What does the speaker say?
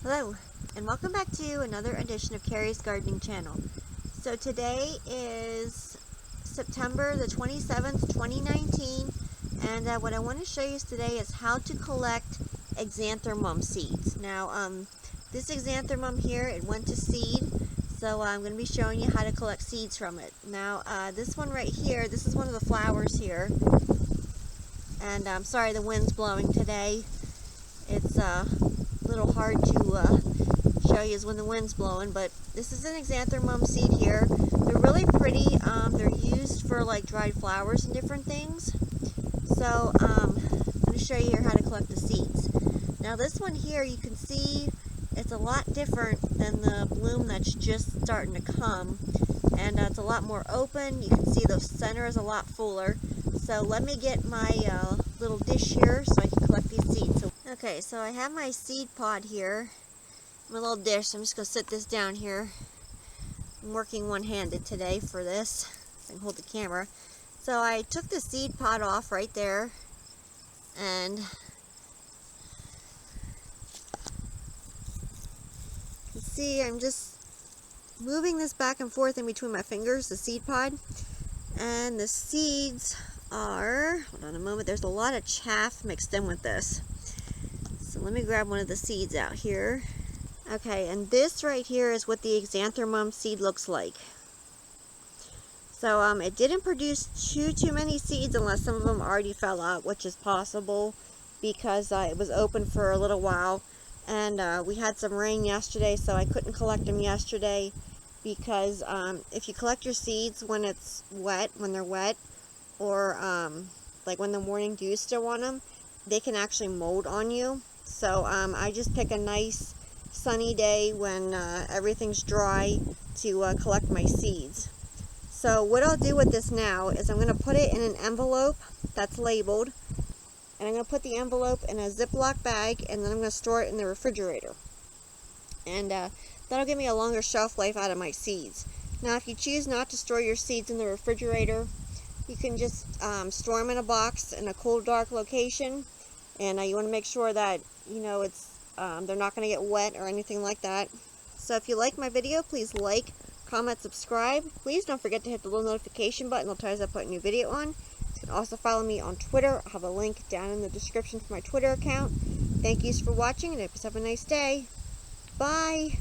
Hello, and welcome back to another edition of Carrie's Gardening Channel. So today is September the 27th, 2019, and what I want to show you today is how to collect Xeranthemum seeds. Now, this Xeranthemum here, it went to seed, so I'm going to be showing you how to collect seeds from it. Now, this one right here, this is one of the flowers here, and I'm sorry the wind's blowing today. It's a little hard to show you when the wind's blowing, but this is an Xeranthemum seed here. They're really pretty. They're used for like dried flowers and different things. So I'm going to show you here how to collect the seeds. Now this one here, you can see it's a lot different than the bloom that's just starting to come, and it's a lot more open. You can see the center is a lot fuller. So let me get my little dish here so I can collect these seeds. Okay, so I have my seed pod here, my little dish. I'm just going to sit this down here. I'm working one-handed today for this, so I can hold the camera. So I took the seed pod off right there, and you can see I'm just moving this back and forth in between my fingers, the seed pod, and the seeds are, hold on a moment, there's a lot of chaff mixed in with this. So let me grab one of the seeds out here. Okay, and this right here is what the Xeranthemum seed looks like. So it didn't produce too many seeds unless some of them already fell out, which is possible because it was open for a little while. And we had some rain yesterday, so I couldn't collect them yesterday because if you collect your seeds when it's wet, when they're wet, or like when the morning dew is still on them, they can actually mold on you. So I just pick a nice sunny day when everything's dry to collect my seeds. So what I'll do with this now is I'm going to put it in an envelope that's labeled, and I'm going to put the envelope in a Ziploc bag, and then I'm going to store it in the refrigerator. And that'll give me a longer shelf life out of my seeds. Now if you choose not to store your seeds in the refrigerator, you can just store them in a box in a cool, dark location, and you want to make sure that it's they're not going to get wet or anything like that. So if you like my video, please like, comment, subscribe. Please don't forget to hit the little notification button. It'll tell you as I put a new video on. You can also follow me on Twitter. I'll have a link down in the description for my Twitter account. Thank you for watching, and I hope you have a nice day. Bye.